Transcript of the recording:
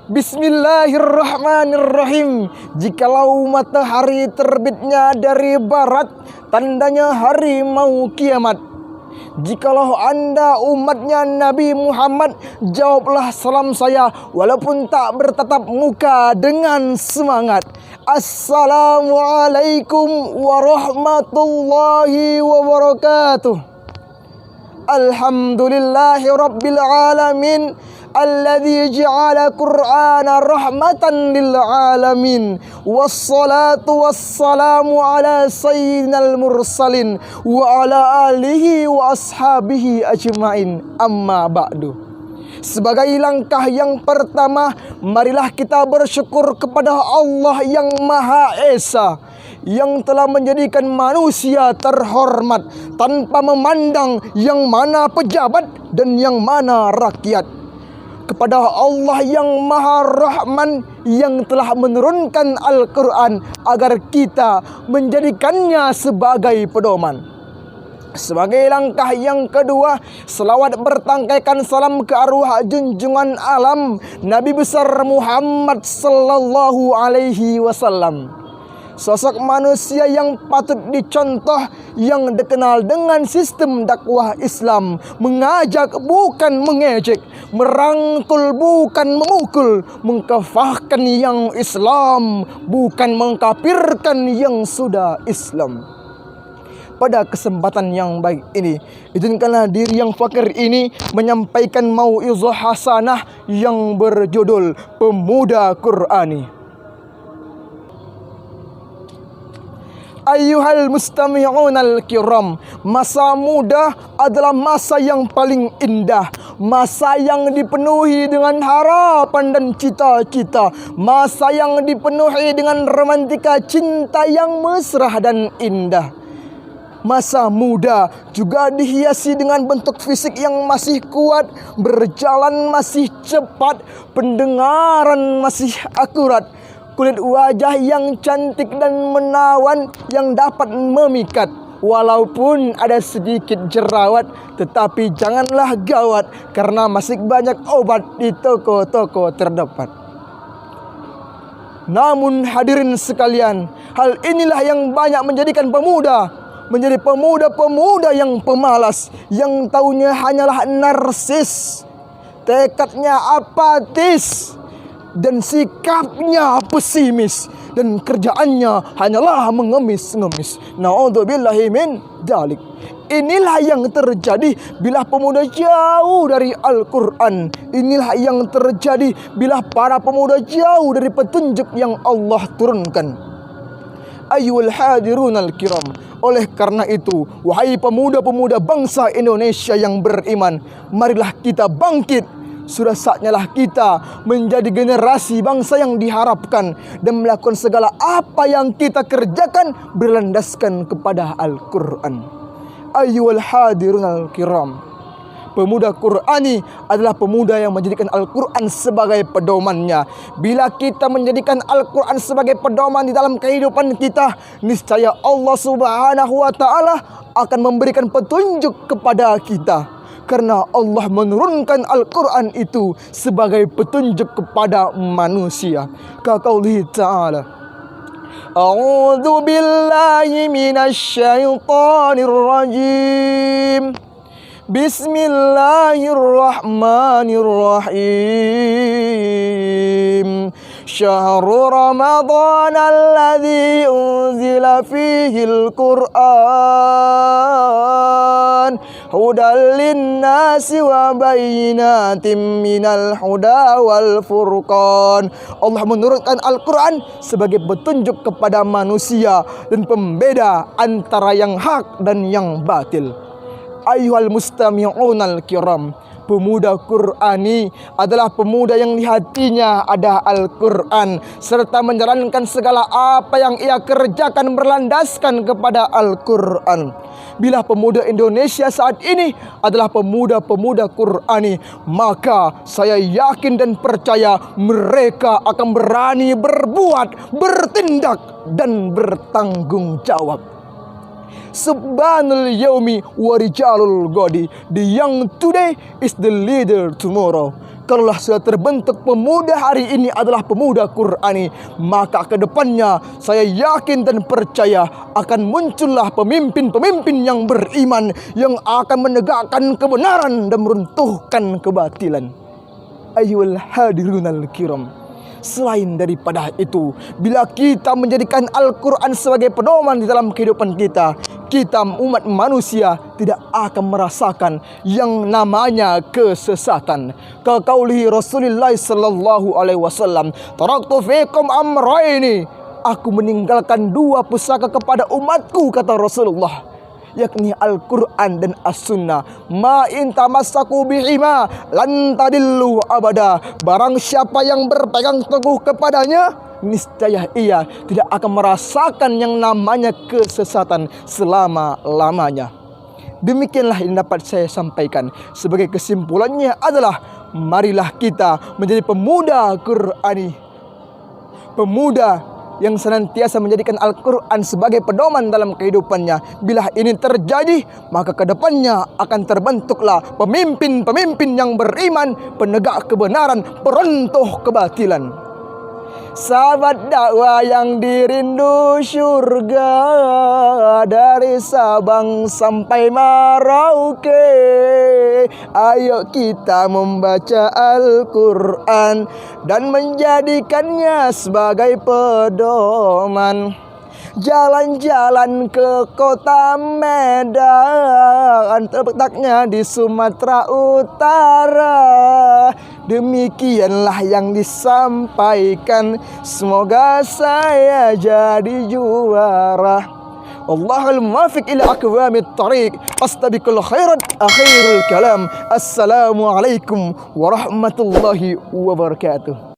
Bismillahirrahmanirrahim. Jikalau matahari terbitnya dari barat, tandanya hari mau kiamat. Jikalau anda umatnya Nabi Muhammad, jawablah salam saya walaupun tak bertatap muka dengan semangat. Assalamualaikum warahmatullahi wabarakatuh. Alhamdulillahi rabbil alamin, alladzi ja'ala Qur'ana rahmatan lil alamin. Wassalatu wassalamu ala sayyidinal mursalin wa ala alihi wa ashabihi ajmain. Amma ba'du. Sebagai langkah yang pertama, marilah kita bersyukur kepada Allah yang Maha Esa, yang telah menjadikan manusia terhormat tanpa memandang yang mana pejabat dan yang mana rakyat. Kepada Allah yang Maha Rahman yang telah menurunkan Al-Quran agar kita menjadikannya sebagai pedoman. Sebagai langkah yang kedua, selawat bertangkaikan salam ke arwah junjungan alam Nabi besar Muhammad sallallahu alaihi wasallam. Sosok manusia yang patut dicontoh, yang dikenal dengan sistem dakwah Islam, mengajak bukan mengejek, merangkul bukan memukul, mengkafahkan yang Islam bukan mengkafirkan yang sudah Islam. Pada kesempatan yang baik ini, izinkanlah diri yang fakir ini menyampaikan mau'izah hasanah yang berjudul Pemuda Qur'ani. Ayyuhal mustami'unal kiram, masa muda adalah masa yang paling indah, masa yang dipenuhi dengan harapan dan cita-cita, masa yang dipenuhi dengan romantika cinta yang mesra dan indah. Masa muda juga dihiasi dengan bentuk fisik yang masih kuat, berjalan masih cepat, pendengaran masih akurat, kulit wajah yang cantik dan menawan yang dapat memikat. Walaupun ada sedikit jerawat, tetapi janganlah gawat, karena masih banyak obat di toko-toko terdapat. Namun hadirin sekalian, hal inilah yang banyak menjadikan pemuda menjadi pemuda-pemuda yang pemalas, yang taunya hanyalah narsis, tekadnya apatis, dan sikapnya pesimis, dan kerjaannya hanyalah mengemis-ngemis. Na'udzubillahi min dzalik. Inilah yang terjadi bila pemuda jauh dari Al-Quran. Inilah yang terjadi bila para pemuda jauh dari petunjuk yang Allah turunkan. Ayyuhal hadirun al-kiram, oleh karena itu, wahai pemuda-pemuda bangsa Indonesia yang beriman, marilah kita bangkit. Sudah saatnya lah kita menjadi generasi bangsa yang diharapkan dan melakukan segala apa yang kita kerjakan berlandaskan kepada Al-Quran. Ayyuhal hadirun al-kiram, pemuda Qur'ani adalah pemuda yang menjadikan Al-Quran sebagai pedomannya. Bila kita menjadikan Al-Quran sebagai pedoman di dalam kehidupan kita, niscaya Allah Subhanahu wa ta'ala akan memberikan petunjuk kepada kita. Karena Allah menurunkan Al-Quran itu sebagai petunjuk kepada manusia. Kaqaulihi ta'ala, A'udzu billahi minasy syaithanir rajim. Bismillahirrahmanirrahim. Syahrul Ramadan alladzi unzila fihil Qur'an hudal linnasi wa bayyinatin minal huda wal furqan. Allah menurunkan Al-Quran sebagai petunjuk kepada manusia dan pembeda antara yang hak dan yang batil. Ayyuhal mustami'unal kiram, pemuda Qur'ani adalah pemuda yang di hatinya ada Al-Quran, serta menjalankan segala apa yang ia kerjakan berlandaskan kepada Al-Quran. Bila pemuda Indonesia saat ini adalah pemuda-pemuda Qur'ani, maka saya yakin dan percaya mereka akan berani berbuat, bertindak, dan bertanggung jawab. Subhanal yaumi wa rijalul godi. The young today is the leader tomorrow. Kalaulah sudah terbentuk pemuda hari ini adalah pemuda Qur'ani, maka ke depannya saya yakin dan percaya akan muncullah pemimpin-pemimpin yang beriman, yang akan menegakkan kebenaran dan meruntuhkan kebatilan. Ayyuhal hadirunal kiram. Selain daripada itu, bila kita menjadikan Al-Quran sebagai pedoman di dalam kehidupan kita, kita umat manusia tidak akan merasakan yang namanya kesesatan. Kaqaulihi Rasulullah sallallahu alaihi wasallam, "Taraktu fikum amrayni." Aku meninggalkan dua pusaka kepada umatku, kata Rasulullah, yakni Al-Quran dan As-Sunnah. Ma in tamassaku bihima lan tadillu abada. Barang siapa yang berpegang teguh kepadanya, niscaya ia tidak akan merasakan yang namanya kesesatan selama-lamanya. Demikianlah yang dapat saya sampaikan. Sebagai kesimpulannya adalah, marilah kita menjadi pemuda Qur'ani, pemuda yang senantiasa menjadikan Al-Quran sebagai pedoman dalam kehidupannya. Bila ini terjadi, maka kedepannya akan terbentuklah pemimpin-pemimpin yang beriman, penegak kebenaran, peruntuh kebatilan. Sahabat dakwah yang dirindu surga, dari Sabang sampai Merauke, ayo kita membaca Al-Quran dan menjadikannya sebagai pedoman. Jalan-jalan ke kota Medan, terletaknya di Sumatera Utara. Demikianlah yang disampaikan. Semoga saya jadi juara. Wallahul muwaffiq ila aqwamit thariq. Astabiqul khairat akhirul kalam. Assalamualaikum warahmatullahi wabarakatuh.